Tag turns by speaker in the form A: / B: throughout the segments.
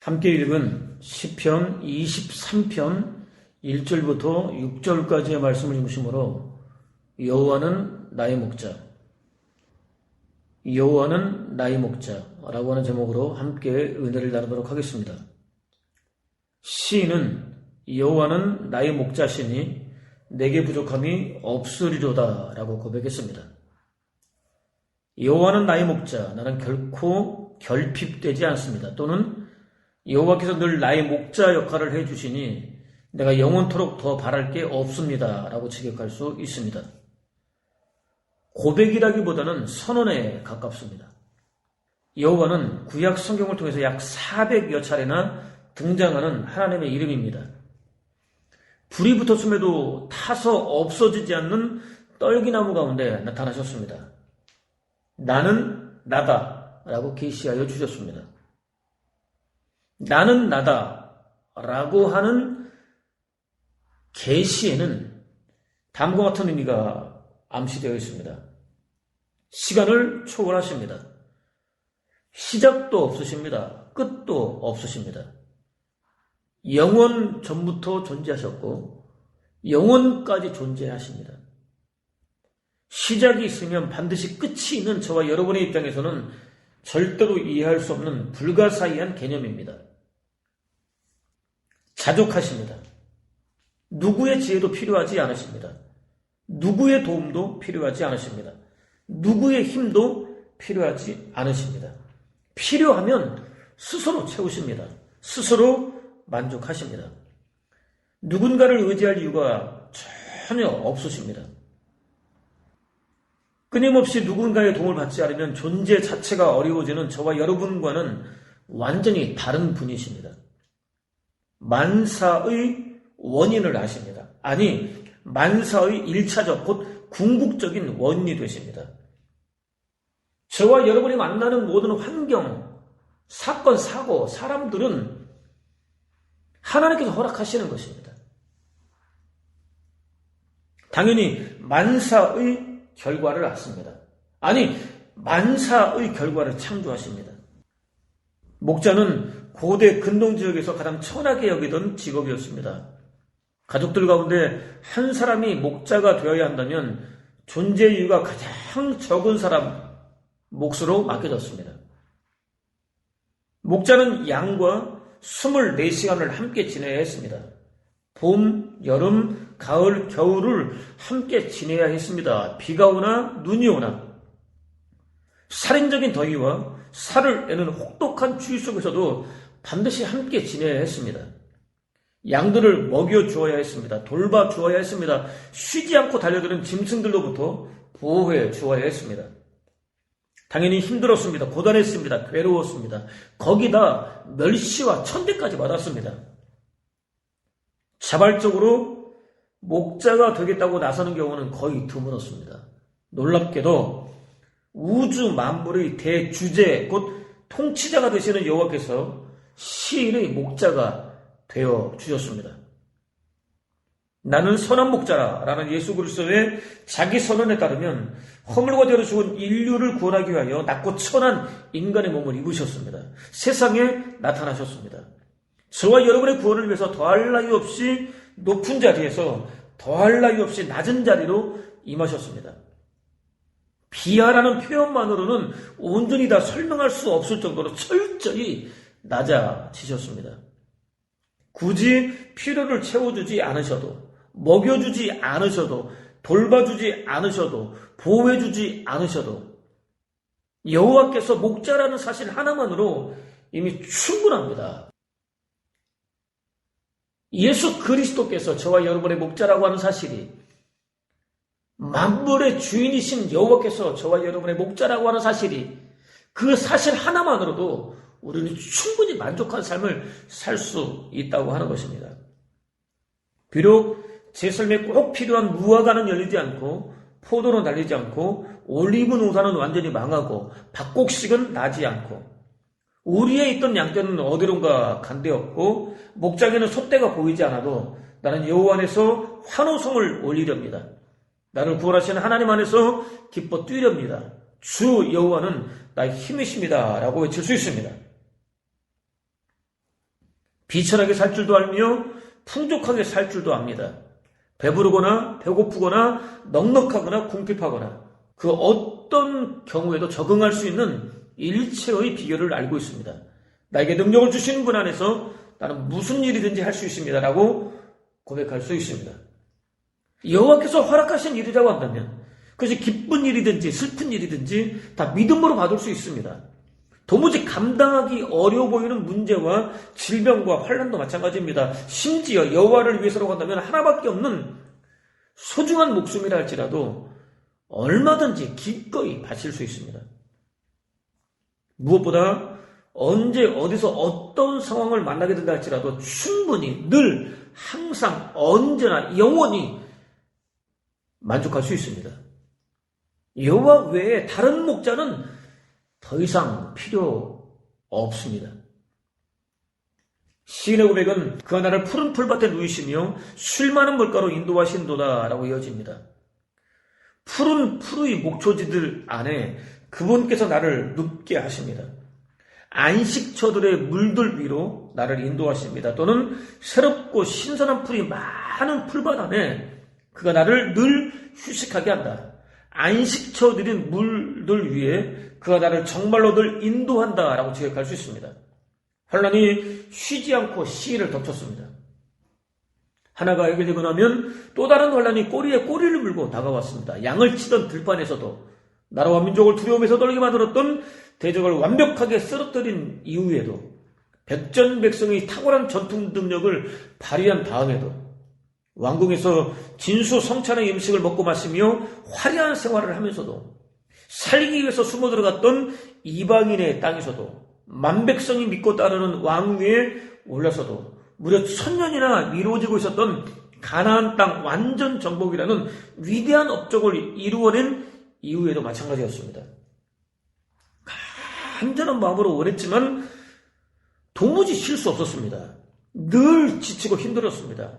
A: 함께 읽은 시편 23편 1절부터 6절까지의 말씀을 중심으로 여호와는 나의 목자, 여호와는 나의 목자라고 하는 제목으로 함께 은혜를 나누도록 하겠습니다. 시인은 여호와는 나의 목자시니 내게 부족함이 없으리로다 라고 고백했습니다. 여호와는 나의 목자, 나는 결코 결핍되지 않습니다. 또는 여호와께서 늘 나의 목자 역할을 해주시니 내가 영원토록 더 바랄 게 없습니다 라고 직역할 수 있습니다. 고백이라기보다는 선언에 가깝습니다. 여호와는 구약 성경을 통해서 약 400여 차례나 등장하는 하나님의 이름입니다. 불이 붙었음에도 타서 없어지지 않는 떨기나무 가운데 나타나셨습니다. 나는 나다 라고 계시하여 주셨습니다. 나는 나다 라고 하는 계시에는 다음과 같은 의미가 암시되어 있습니다. 시간을 초월하십니다. 시작도 없으십니다. 끝도 없으십니다. 영원 전부터 존재하셨고 영원까지 존재하십니다. 시작이 있으면 반드시 끝이 있는 저와 여러분의 입장에서는 절대로 이해할 수 없는 불가사의한 개념입니다. 자족하십니다. 누구의 지혜도 필요하지 않으십니다. 누구의 도움도 필요하지 않으십니다. 누구의 힘도 필요하지 않으십니다. 필요하면 스스로 채우십니다. 스스로 만족하십니다. 누군가를 의지할 이유가 전혀 없으십니다. 끊임없이 누군가의 도움을 받지 않으면 존재 자체가 어려워지는 저와 여러분과는 완전히 다른 분이십니다. 만사의 원인을 아십니다. 아니, 만사의 1차적 곧 궁극적인 원인이 되십니다. 저와 여러분이 만나는 모든 환경, 사건, 사고, 사람들은 하나님께서 허락하시는 것입니다. 당연히 만사의 결과를 낳습니다. 아니, 만사의 결과를 창조하십니다. 목자는 고대 근동지역에서 가장 천하게 여기던 직업이었습니다. 가족들 가운데 한 사람이 목자가 되어야 한다면 존재 이유가 가장 적은 사람 몫으로 맡겨졌습니다. 목자는 양과 24시간을 함께 지내야 했습니다. 봄, 여름, 가을, 겨울을 함께 지내야 했습니다. 비가 오나 눈이 오나 살인적인 더위와 살을 내는 혹독한 추위 속에서도 반드시 함께 지내야 했습니다. 양들을 먹여주어야 했습니다. 돌봐주어야 했습니다. 쉬지 않고 달려드는 짐승들로부터 보호해 주어야 했습니다. 당연히 힘들었습니다. 고단했습니다. 괴로웠습니다. 거기다 멸시와 천대까지 받았습니다. 자발적으로 목자가 되겠다고 나서는 경우는 거의 드물었습니다. 놀랍게도 우주 만물의 대주제 곧 통치자가 되시는 여호와께서 시인의 목자가 되어 주셨습니다. 나는 선한 목자라는 예수 그리스도의 자기 선언에 따르면 허물과 죄로 죽은 인류를 구원하기 위하여 낮고 천한 인간의 몸을 입으셨습니다. 세상에 나타나셨습니다. 저와 여러분의 구원을 위해서 더할 나위 없이 높은 자리에서 더할 나위 없이 낮은 자리로 임하셨습니다. 비하라는 표현만으로는 온전히 다 설명할 수 없을 정도로 철저히 낮아지셨습니다. 굳이 필요를 채워주지 않으셔도, 먹여주지 않으셔도, 돌봐주지 않으셔도, 보호해주지 않으셔도 여호와께서 목자라는 사실 하나만으로 이미 충분합니다. 예수 그리스도께서 저와 여러분의 목자라고 하는 사실이, 만물의 주인이신 여호와께서 저와 여러분의 목자라고 하는 사실이, 그 사실 하나만으로도 우리는 충분히 만족한 삶을 살 수 있다고 하는 것입니다. 비록 제 삶에 꼭 필요한 무화과는 열리지 않고 포도는 달리지 않고 올리브 농사는 완전히 망하고 밭곡식은 나지 않고 우리에 있던 양떼는 어디론가 간데없고 목장에는 소떼가 보이지 않아도 나는 여호와 안에서 환호성을 올리렵니다. 나를 구원하시는 하나님 안에서 기뻐 뛰렵니다. 주 여호와는 나의 힘이십니다 라고 외칠 수 있습니다. 비천하게 살 줄도 알며 풍족하게 살 줄도 압니다. 배부르거나 배고프거나 넉넉하거나 궁핍하거나 그 어떤 경우에도 적응할 수 있는 일체의 비결을 알고 있습니다. 나에게 능력을 주시는 분 안에서 나는 무슨 일이든지 할 수 있습니다. 라고 고백할 수 있습니다. 여호와께서 허락하신 일이라고 한다면 그것이 기쁜 일이든지 슬픈 일이든지 다 믿음으로 받을 수 있습니다. 도무지 감당하기 어려워 보이는 문제와 질병과 환난도 마찬가지입니다. 심지어 여호와를 위해서라고 한다면 하나밖에 없는 소중한 목숨이라 할지라도 얼마든지 기꺼이 바칠 수 있습니다. 무엇보다 언제 어디서 어떤 상황을 만나게 된다 할지라도 충분히 늘 항상 언제나 영원히 만족할 수 있습니다. 여호와 외에 다른 목자는 더 이상 필요 없습니다. 시인의 고백은 그가 나를 푸른 풀밭에 누이시며 쉴 많은 물가로 인도하신도다 라고 이어집니다. 푸른 푸르의 목초지들 안에 그분께서 나를 눕게 하십니다. 안식처들의 물들 위로 나를 인도하십니다. 또는 새롭고 신선한 풀이 많은 풀밭 안에 그가 나를 늘 휴식하게 한다. 안식처들인 물들 위에 그가 나를 정말로 늘 인도한다 라고 지적할 수 있습니다. 환란이 쉬지 않고 시인을 덮쳤습니다. 하나가 해결되고 나면 또 다른 환란이 꼬리에 꼬리를 물고 다가왔습니다. 양을 치던 들판에서도 나라와 민족을 두려움에서 떨게 만들었던 대적을 완벽하게 쓰러뜨린 이후에도 백전백승의 탁월한 전투 능력을 발휘한 다음에도 왕궁에서 진수성찬의 음식을 먹고 마시며 화려한 생활을 하면서도 살기 위해서 숨어 들어갔던 이방인의 땅에서도 만백성이 믿고 따르는 왕 위에 올라서도 무려 1000년이나 이루어지고 있었던 가나안 땅 완전 정복이라는 위대한 업적을 이루어낸 이후에도 마찬가지였습니다. 간절한 마음으로 원했지만 도무지 쉴 수 없었습니다. 늘 지치고 힘들었습니다.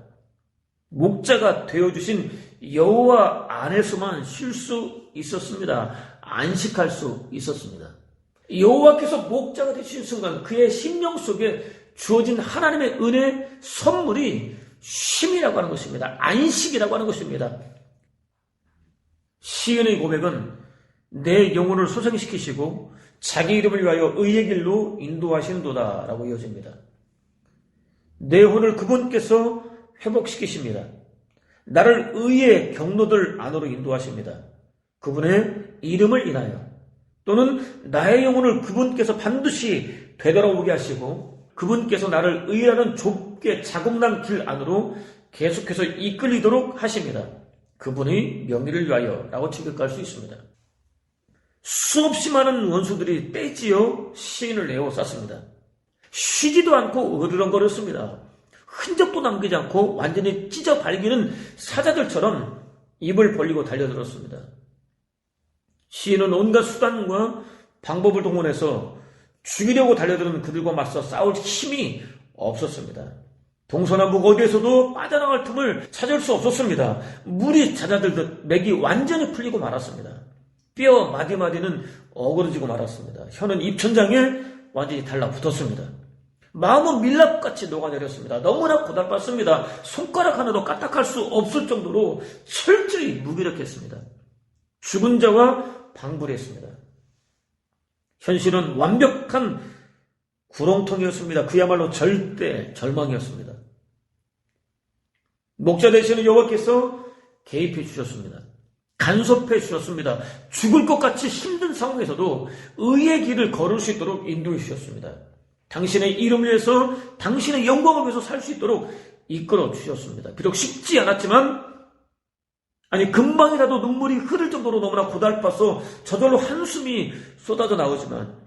A: 목자가 되어주신 여호와 안에서만 쉴 수 있었습니다. 안식할 수 있었습니다. 여호와께서 목자가 되신 순간 그의 심령 속에 주어진 하나님의 은혜 선물이 쉼이라고 하는 것입니다. 안식이라고 하는 것입니다. 시인의 고백은 내 영혼을 소생시키시고 자기 이름을 위하여 의의 길로 인도하시는도다 라고 이어집니다. 내 혼을 그분께서 회복시키십니다. 나를 의의 경로들 안으로 인도하십니다. 그분의 이름을 인하여 또는 나의 영혼을 그분께서 반드시 되돌아오게 하시고 그분께서 나를 의라는 좁게 자국난 길 안으로 계속해서 이끌리도록 하십니다. 그분의 명의를 위하여 라고 지적할 수 있습니다. 수없이 많은 원수들이 떼지어 시인을 에워쌌습니다. 쉬지도 않고 으르렁거렸습니다. 흔적도 남기지 않고 완전히 찢어 발기는 사자들처럼 입을 벌리고 달려들었습니다. 시인은 온갖 수단과 방법을 동원해서 죽이려고 달려드는 그들과 맞서 싸울 힘이 없었습니다. 동서남북 어디에서도 빠져나갈 틈을 찾을 수 없었습니다. 물이 잦아들듯 맥이 완전히 풀리고 말았습니다. 뼈 마디마디는 어그러지고 말았습니다. 혀는 입천장에 완전히 달라붙었습니다. 마음은 밀랍같이 녹아내렸습니다. 너무나 고달팠습니다. 손가락 하나도 까딱할 수 없을 정도로 철저히 무기력했습니다. 죽은 자와 방불했습니다. 현실은 완벽한 구렁텅이였습니다. 그야말로 절대 절망이었습니다. 목자 되시는 여호와께서 개입해 주셨습니다. 간섭해 주셨습니다. 죽을 것 같이 힘든 상황에서도 의의 길을 걸을 수 있도록 인도해 주셨습니다. 당신의 이름을 위해서 당신의 영광을 위해서 살 수 있도록 이끌어 주셨습니다. 비록 쉽지 않았지만 금방이라도 눈물이 흐를 정도로 너무나 고달파서 저절로 한숨이 쏟아져 나오지만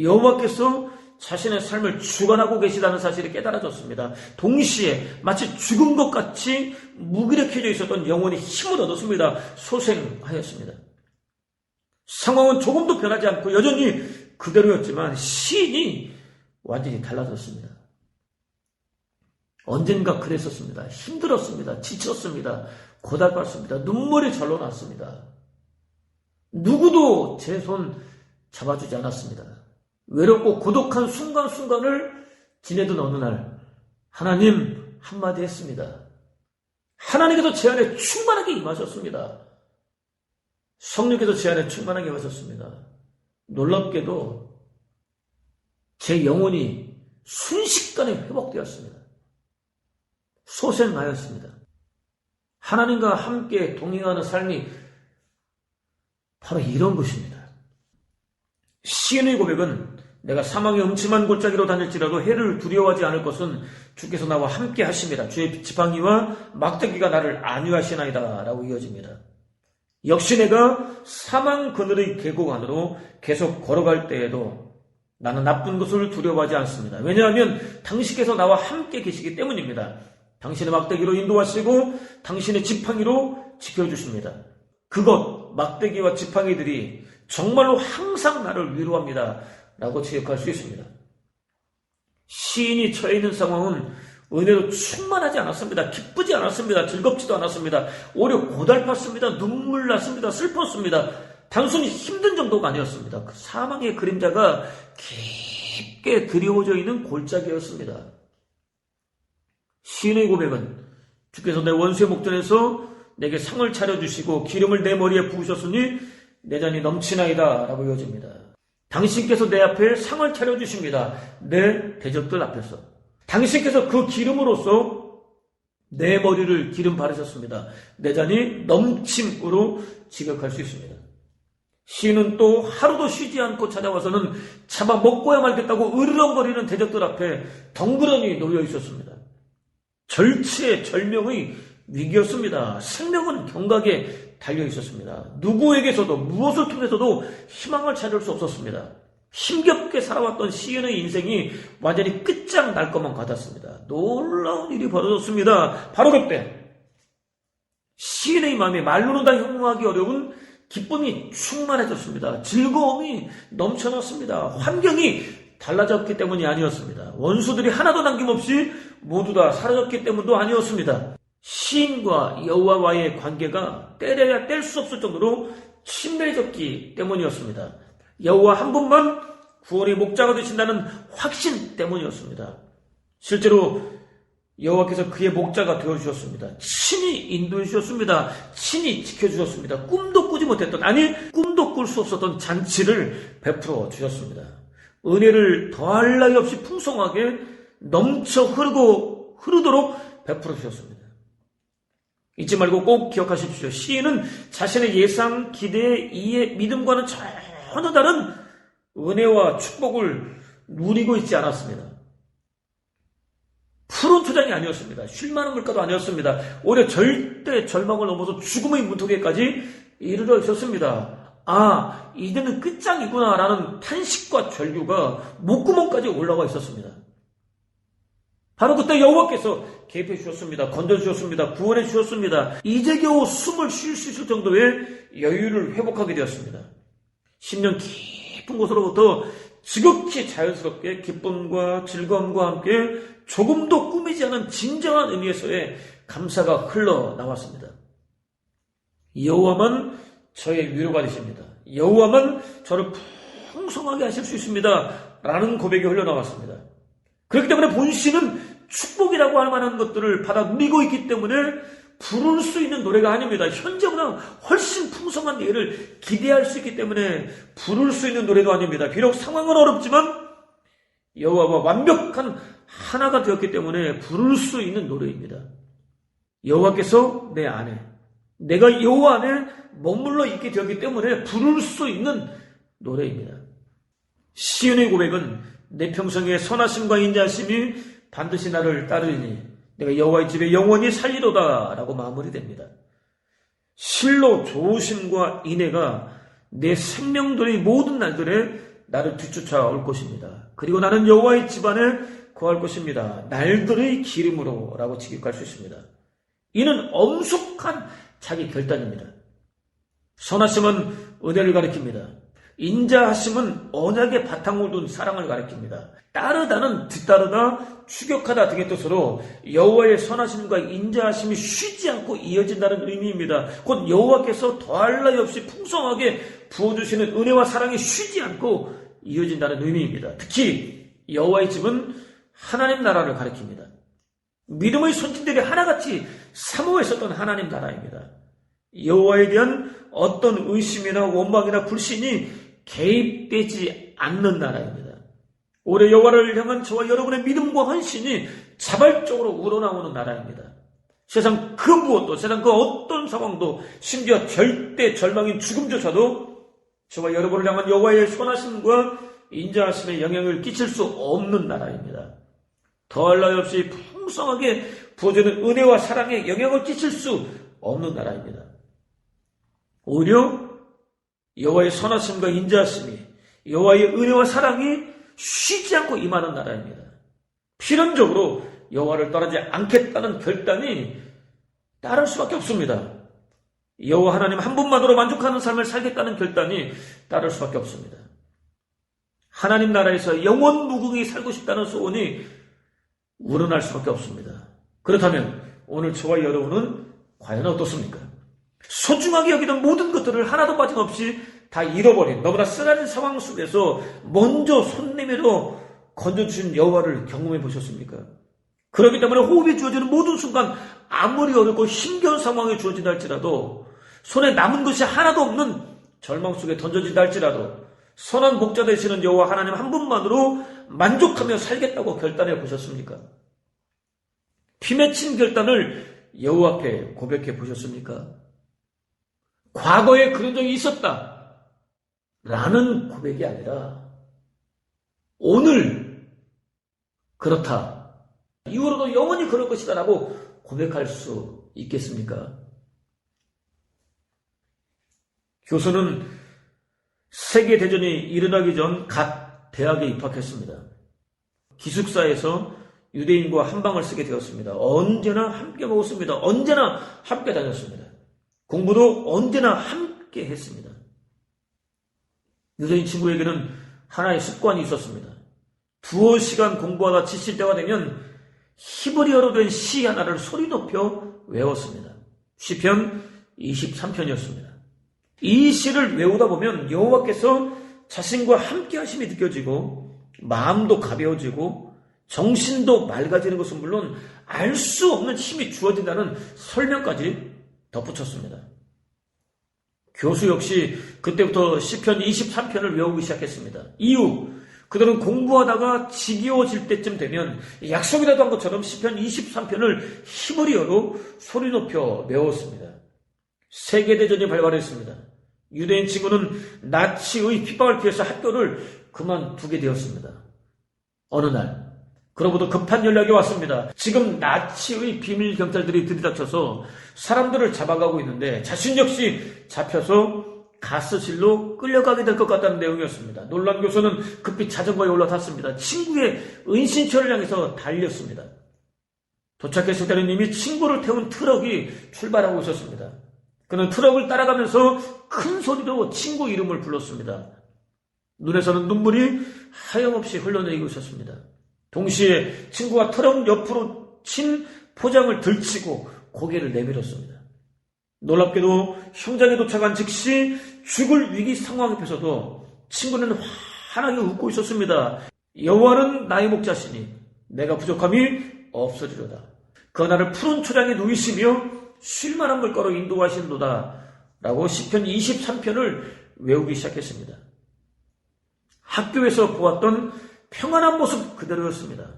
A: 여호와께서 자신의 삶을 주관하고 계시다는 사실이 깨달아졌습니다. 동시에 마치 죽은 것 같이 무기력해져 있었던 영혼이 힘을 얻었습니다. 소생하였습니다. 상황은 조금도 변하지 않고 여전히 그대로였지만 시인이 완전히 달라졌습니다. 언젠가 그랬었습니다. 힘들었습니다. 지쳤습니다. 고달팠습니다. 눈물이 절로 났습니다. 누구도 제 손 잡아주지 않았습니다. 외롭고 고독한 순간순간을 지내던 어느 날 하나님 한마디 했습니다. 하나님께서 제 안에 충만하게 임하셨습니다. 성령께서 제 안에 충만하게 임하셨습니다. 놀랍게도 제 영혼이 순식간에 회복되었습니다. 소생하였습니다. 하나님과 함께 동행하는 삶이 바로 이런 것입니다. 시인의 고백은 내가 사망의 음침한 골짜기로 다닐지라도 해를 두려워하지 않을 것은 주께서 나와 함께 하심이라. 주의 지팡이와 막대기가 나를 안위하시나이다 라고 이어집니다. 역시 내가 사망 그늘의 계곡 안으로 계속 걸어갈 때에도 나는 나쁜 것을 두려워하지 않습니다. 왜냐하면 당신께서 나와 함께 계시기 때문입니다. 당신의 막대기로 인도하시고 당신의 지팡이로 지켜주십니다. 그것, 막대기와 지팡이들이 정말로 항상 나를 위로합니다 라고 지적할 수 있습니다. 시인이 처해 있는 상황은 은혜로 충만하지 않았습니다. 기쁘지 않았습니다. 즐겁지도 않았습니다. 오히려 고달팠습니다. 눈물 났습니다. 슬펐습니다. 단순히 힘든 정도가 아니었습니다. 그 사망의 그림자가 깊게 드리워져 있는 골짜기였습니다. 시인의 고백은 주께서 내 원수의 목전에서 내게 상을 차려주시고 기름을 내 머리에 부으셨으니 내 잔이 넘치나이다 라고 이어집니다. 당신께서 내 앞에 상을 차려주십니다. 내 대적들 앞에서. 당신께서 그 기름으로써 내 머리를 기름 바르셨습니다. 내 잔이 넘침으로 지각할 수 있습니다. 시인은 또 하루도 쉬지 않고 찾아와서는 잡아먹고야 말겠다고 으르렁거리는 대적들 앞에 덩그러니 놓여 있었습니다. 절체의 절명의 위기였습니다. 생명은 경각에 달려 있었습니다. 누구에게서도 무엇을 통해서도 희망을 찾을 수 없었습니다. 힘겹게 살아왔던 시인의 인생이 완전히 끝장날 것만 같았습니다. 놀라운 일이 벌어졌습니다. 바로 그때 시인의 마음에 말로는 다 형용하기 어려운 기쁨이 충만해졌습니다. 즐거움이 넘쳐났습니다. 환경이 달라졌기 때문이 아니었습니다. 원수들이 하나도 남김없이 모두 다 사라졌기 때문도 아니었습니다. 시인과 여호와와의 관계가 때려야 뗄 수 없을 정도로 친밀해졌기 때문이었습니다. 여호와 한 분만 구원의 목자가 되신다는 확신 때문이었습니다. 실제로 여호와께서 그의 목자가 되어주셨습니다. 친히 인도해 주셨습니다. 친히 지켜주셨습니다. 꿈도 꾸지 못했던, 아니 꿈도 꿀 수 없었던 잔치를 베풀어 주셨습니다. 은혜를 더할 나위 없이 풍성하게 넘쳐 흐르도록 베풀어 주셨습니다. 잊지 말고 꼭 기억하십시오. 시인은 자신의 예상, 기대, 이해, 믿음과는 전혀 다른 은혜와 축복을 누리고 있지 않았습니다. 푸른 초장이 아니었습니다. 쉴만한 물가도 아니었습니다. 오히려 절대 절망을 넘어서 죽음의 문턱에까지 이르러 있었습니다. 아, 이제는 끝장이구나 라는 탄식과 절규가 목구멍까지 올라와 있었습니다. 바로 그때 여호와께서 개입해 주셨습니다. 건져 주셨습니다. 구원해 주셨습니다. 이제 겨우 숨을 쉴 수 있을 정도의 여유를 회복하게 되었습니다. 10년 깊은 곳으로부터 지극히 자연스럽게 기쁨과 즐거움과 함께 조금도 꾸미지 않은 진정한 의미에서의 감사가 흘러나왔습니다. 여호와만 저의 위로가 되십니다. 여호와만 저를 풍성하게 하실 수 있습니다. 라는 고백이 흘러나왔습니다. 그렇기 때문에 본신은 축복이라고 할 만한 것들을 받아 누리고 있기 때문에 부를 수 있는 노래가 아닙니다. 현재보다 훨씬 풍성한 예를 기대할 수 있기 때문에 부를 수 있는 노래도 아닙니다. 비록 상황은 어렵지만 여호와와 완벽한 하나가 되었기 때문에 부를 수 있는 노래입니다. 여호와께서 내 안에, 내가 여호와 안에 머물러 있게 되었기 때문에 부를 수 있는 노래입니다. 시인의 고백은 내 평생의 선하심과 인자하심이 반드시 나를 따르리니 내가 여호와의 집에 영원히 살리로다 라고 마무리됩니다. 실로 좋으심과 인애가 내 생명들의 모든 날들에 나를 뒤쫓아올 것입니다. 그리고 나는 여호와의 집안에 거할 것입니다. 날들의 기름으로 라고 직역할 수 있습니다. 이는 엄숙한 자기 결단입니다. 선하심은 은혜를 가리킵니다. 인자하심은 언약의 바탕을 둔 사랑을 가리킵니다. 따르다는 뒤따르다, 추격하다 등의 뜻으로 여호와의 선하심과 인자하심이 쉬지 않고 이어진다는 의미입니다. 곧 여호와께서 더할 나위 없이 풍성하게 부어주시는 은혜와 사랑이 쉬지 않고 이어진다는 의미입니다. 특히 여호와의 집은 하나님 나라를 가리킵니다. 믿음의 선진들이 하나같이 사모했었던 하나님 나라입니다. 여호와에 대한 어떤 의심이나 원망이나 불신이 개입되지 않는 나라입니다. 오래 여호와를 향한 저와 여러분의 믿음과 헌신이 자발적으로 우러나오는 나라입니다. 세상 그 무엇도, 세상 그 어떤 상황도, 심지어 절대 절망인 죽음조차도 저와 여러분을 향한 여호와의 선하심과 인자하심에 영향을 끼칠 수 없는 나라입니다. 더할 나위 없이 풍성하게 부어주는 은혜와 사랑에 영향을 끼칠 수 없는 나라입니다. 오히려 여호와의 선하심과 인자하심이, 여호와의 은혜와 사랑이 쉬지 않고 임하는 나라입니다. 필연적으로 여호와를 떠나지 않겠다는 결단이 따를 수밖에 없습니다. 여호와 하나님 한 분만으로 만족하는 삶을 살겠다는 결단이 따를 수밖에 없습니다. 하나님 나라에서 영원 무궁히 살고 싶다는 소원이 우러날 수밖에 없습니다. 그렇다면 오늘 저와 여러분은 과연 어떻습니까? 소중하게 여기던 모든 것들을 하나도 빠짐없이 다 잃어버린 너무나 쓰라린 상황 속에서 먼저 손 내밀어 건져주신 여호와를 경험해 보셨습니까? 그렇기 때문에 호흡이 주어지는 모든 순간 아무리 어렵고 힘겨운 상황이 주어진다 할지라도, 손에 남은 것이 하나도 없는 절망 속에 던져진다 할지라도 선한 목자 되시는 여호와 하나님 한 분만으로 만족하며 살겠다고 결단해 보셨습니까? 피 맺힌 결단을 여호와 앞에 고백해 보셨습니까? 과거에 그런 적이 있었다 라는 고백이 아니라 오늘 그렇다, 이후로도 영원히 그럴 것이다 라고 고백할 수 있겠습니까? 교수는 세계대전이 일어나기 전 갓 대학에 입학했습니다. 기숙사에서 유대인과 한방을 쓰게 되었습니다. 언제나 함께 먹었습니다. 언제나 함께 다녔습니다. 공부도 언제나 함께 했습니다. 유대인 친구에게는 하나의 습관이 있었습니다. 두어 시간 공부하다 지칠 때가 되면 히브리어로 된 시 하나를 소리 높여 외웠습니다. 시편 23편이었습니다. 이 시를 외우다 보면 여호와께서 자신과 함께 하심이 느껴지고 마음도 가벼워지고 정신도 맑아지는 것은 물론 알 수 없는 힘이 주어진다는 설명까지 덧붙였습니다. 교수 역시 그때부터 시편 23편을 외우기 시작했습니다. 이후 그들은 공부하다가 지겨워질 때쯤 되면 약속이라도 한 것처럼 시편 23편을 히브리어로 소리 높여 외웠습니다. 세계대전이 발발했습니다. 유대인 친구는 나치의 핍박을 피해서 학교를 그만두게 되었습니다. 어느 날 그로부터 급한 연락이 왔습니다. 지금 나치의 비밀 경찰들이 들이닥쳐서 사람들을 잡아가고 있는데 자신 역시 잡혀서 가스실로 끌려가게 될 것 같다는 내용이었습니다. 놀란 교수는 급히 자전거에 올라탔습니다. 친구의 은신처를 향해서 달렸습니다. 도착했을 때는 이미 친구를 태운 트럭이 출발하고 있었습니다. 그는 트럭을 따라가면서 큰 소리로 친구 이름을 불렀습니다. 눈에서는 눈물이 하염없이 흘러내리고 있었습니다. 동시에 친구가 트럭 옆으로 친 포장을 들치고 고개를 내밀었습니다. 놀랍게도 현장에 도착한 즉시 죽을 위기 상황 앞에서도 친구는 환하게 웃고 있었습니다. 여호와는 나의 목자시니 내가 부족함이 없어지로다. 그 나를 푸른 초장에 누이시며 쉴만한 물가로 인도하시는도다 라고 시편 23편을 외우기 시작했습니다. 학교에서 보았던 평안한 모습 그대로였습니다.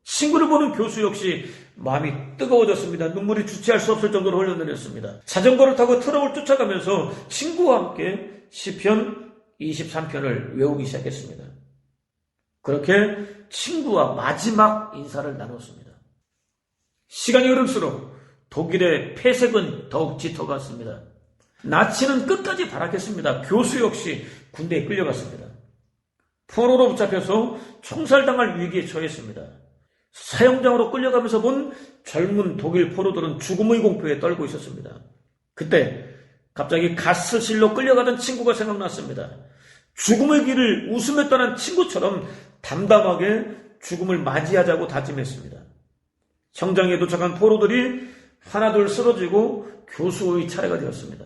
A: 친구를 보는 교수 역시 마음이 뜨거워졌습니다. 눈물이 주체할 수 없을 정도로 흘러내렸습니다. 자전거를 타고 트럭을 쫓아가면서 친구와 함께 시편 23편을 외우기 시작했습니다. 그렇게 친구와 마지막 인사를 나눴습니다. 시간이 흐를수록 독일의 폐색은 더욱 짙어갔습니다. 나치는 끝까지 발악했습니다. 교수 역시 군대에 끌려갔습니다. 포로로 붙잡혀서 총살당할 위기에 처했습니다. 사형장으로 끌려가면서 본 젊은 독일 포로들은 죽음의 공포에 떨고 있었습니다. 그때 갑자기 가스실로 끌려가던 친구가 생각났습니다. 죽음의 길을 웃으며 떠난 친구처럼 담담하게 죽음을 맞이하자고 다짐했습니다. 형장에 도착한 포로들이 하나둘 쓰러지고 교수의 차례가 되었습니다.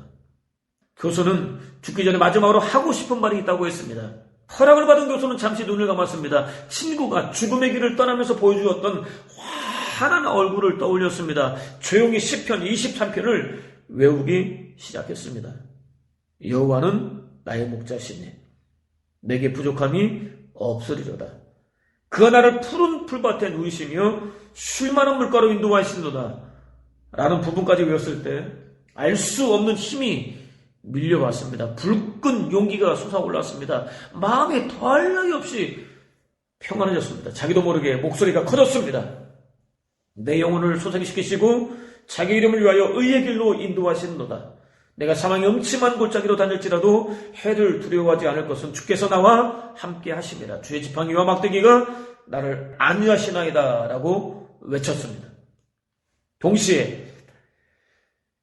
A: 교수는 죽기 전에 마지막으로 하고 싶은 말이 있다고 했습니다. 허락을 받은 교수는 잠시 눈을 감았습니다. 친구가 죽음의 길을 떠나면서 보여주었던 환한 얼굴을 떠올렸습니다. 조용히 시편 23편을 외우기 시작했습니다. 여호와는 나의 목자시니 내게 부족함이 없으리로다. 그가 나를 푸른 풀밭에 누이시며 쉴 만한 물가로 인도하시도다. 라는 부분까지 외웠을 때 알 수 없는 힘이 밀려왔습니다. 불끈 용기가 솟아올랐습니다. 마음이 더할 나위 없이 평안해졌습니다. 자기도 모르게 목소리가 커졌습니다. 내 영혼을 소생시키시고 자기 이름을 위하여 의의 길로 인도하시는도다. 내가 사망의 음침한 골짜기로 다닐지라도 해를 두려워하지 않을 것은 주께서 나와 함께 하심이라. 주의 지팡이와 막대기가 나를 안위하시나이다 라고 외쳤습니다. 동시에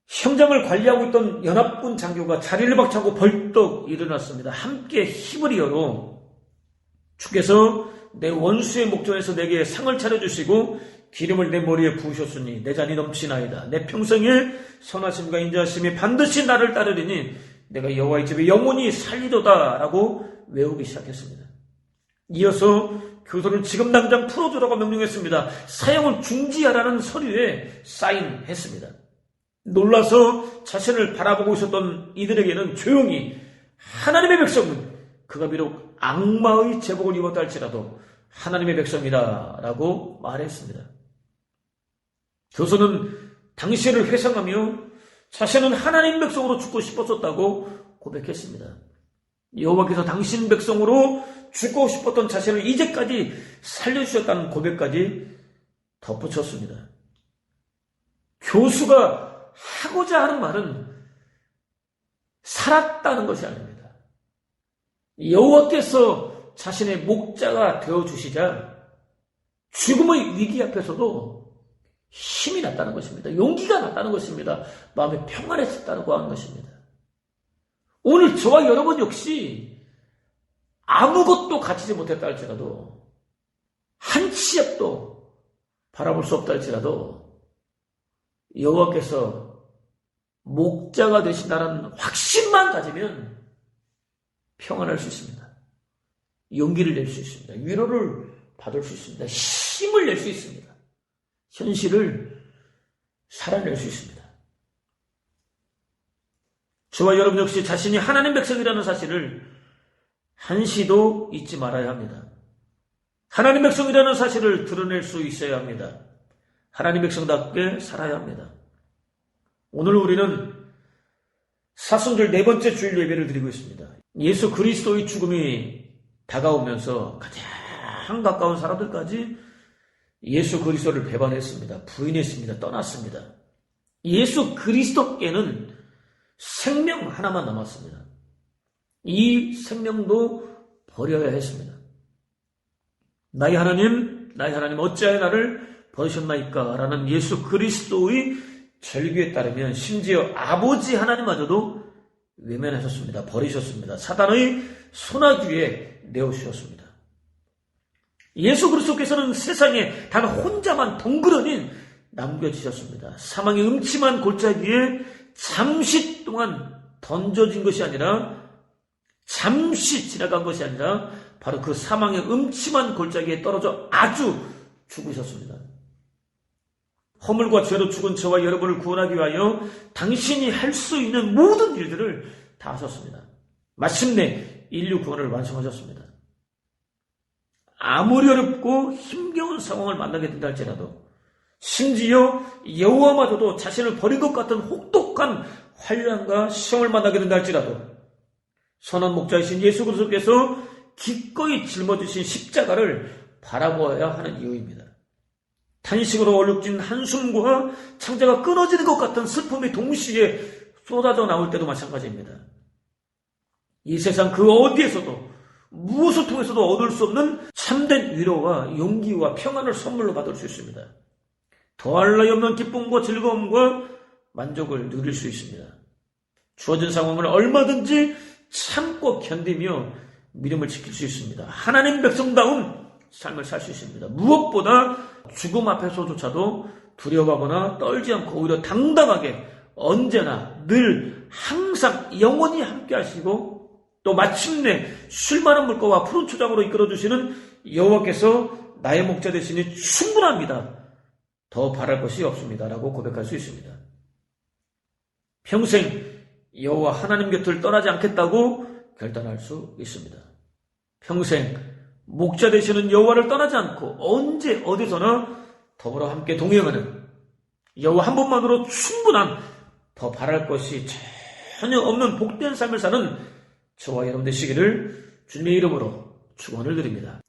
A: 현장을 관리하고 있던 연합군 장교가 자리를 박차고 벌떡 일어났습니다. 함께 힘을 이어로 주께서 내 원수의 목전에서 내게 상을 차려주시고 기름을 내 머리에 부으셨으니 내 잔이 넘치나이다. 내 평생의 선하심과 인자하심이 반드시 나를 따르리니 내가 여호와의 집에 영원히 살리도다 라고 외우기 시작했습니다. 이어서 교도를 지금 당장 풀어주라고 명령했습니다. 사형을 중지하라는 서류에 사인했습니다. 놀라서 자신을 바라보고 있었던 이들에게는 조용히 하나님의 백성은 그가 비록 악마의 제복을 입었다 할지라도 하나님의 백성이다 라고 말했습니다. 교수는 당시를 회상하며 자신은 하나님 백성으로 죽고 싶었었다고 고백했습니다. 여호와께서 당신 백성으로 죽고 싶었던 자신을 이제까지 살려주셨다는 고백까지 덧붙였습니다. 교수가 하고자 하는 말은 살았다는 것이 아닙니다. 여호와께서 자신의 목자가 되어주시자 죽음의 위기 앞에서도 힘이 났다는 것입니다. 용기가 났다는 것입니다. 마음이 평안해졌다고 하는 것입니다. 오늘 저와 여러분 역시 아무것도 가지지 못했다 할지라도 한 치 앞도 바라볼 수 없다 할지라도 여호와께서 목자가 되신다는 확신만 가지면 평안할 수 있습니다. 용기를 낼 수 있습니다. 위로를 받을 수 있습니다. 힘을 낼 수 있습니다. 현실을 살아낼 수 있습니다. 저와 여러분 역시 자신이 하나님 백성이라는 사실을 한시도 잊지 말아야 합니다. 하나님 백성이라는 사실을 드러낼 수 있어야 합니다. 하나님 백성답게 살아야 합니다. 오늘 우리는 사순절 네 번째 주일 예배를 드리고 있습니다. 예수 그리스도의 죽음이 다가오면서 가장 가까운 사람들까지 예수 그리스도를 배반했습니다. 부인했습니다. 떠났습니다. 예수 그리스도께는 생명 하나만 남았습니다. 이 생명도 버려야 했습니다. 나의 하나님 어찌하여 나를 버리셨나이까? 라는 예수 그리스도의 절규에 따르면 심지어 아버지 하나님마저도 외면하셨습니다. 버리셨습니다. 사단의 손아귀에 내어주셨습니다. 예수 그리스도께서는 세상에 단 혼자만 덩그러니 남겨지셨습니다. 사망의 음침한 골짜기에 잠시 동안 던져진 것이 아니라 잠시 지나간 것이 아니라 바로 그 사망의 음침한 골짜기에 떨어져 아주 죽으셨습니다. 허물과 죄로 죽은 저와 여러분을 구원하기 위하여 당신이 할 수 있는 모든 일들을 다 하셨습니다. 마침내 인류 구원을 완성하셨습니다. 아무리 어렵고 힘겨운 상황을 만나게 된다 할지라도 심지어 여호와마저도 자신을 버린 것 같은 혹독한 환난과 시험을 만나게 된다 할지라도 선한 목자이신 예수 그리스도께서 기꺼이 짊어지신 십자가를 바라보아야 하는 이유입니다. 탄식으로 얼룩진 한숨과 창자가 끊어지는 것 같은 슬픔이 동시에 쏟아져 나올 때도 마찬가지입니다. 이 세상 그 어디에서도 무엇을 통해서도 얻을 수 없는 참된 위로와 용기와 평안을 선물로 받을 수 있습니다. 더할 나위 없는 기쁨과 즐거움과 만족을 누릴 수 있습니다. 주어진 상황을 얼마든지 참고 견디며 믿음을 지킬 수 있습니다. 하나님 백성다운 삶을 살 수 있습니다. 무엇보다 죽음 앞에서조차도 두려워하거나 떨지 않고 오히려 당당하게 언제나 늘 항상 영원히 함께 하시고 또 마침내 쉴만한 물가와 푸른 초장으로 이끌어주시는 여호와께서 나의 목자 되시니 충분합니다. 더 바랄 것이 없습니다라고 고백할 수 있습니다. 평생 여호와 하나님 곁을 떠나지 않겠다고 결단할 수 있습니다. 평생 목자 되시는 여호와를 떠나지 않고 언제 어디서나 더불어 함께 동행하는 여호와 한 분만으로 충분한 더 바랄 것이 전혀 없는 복된 삶을 사는 저와 여러분 되시기를 주님의 이름으로 축원을 드립니다.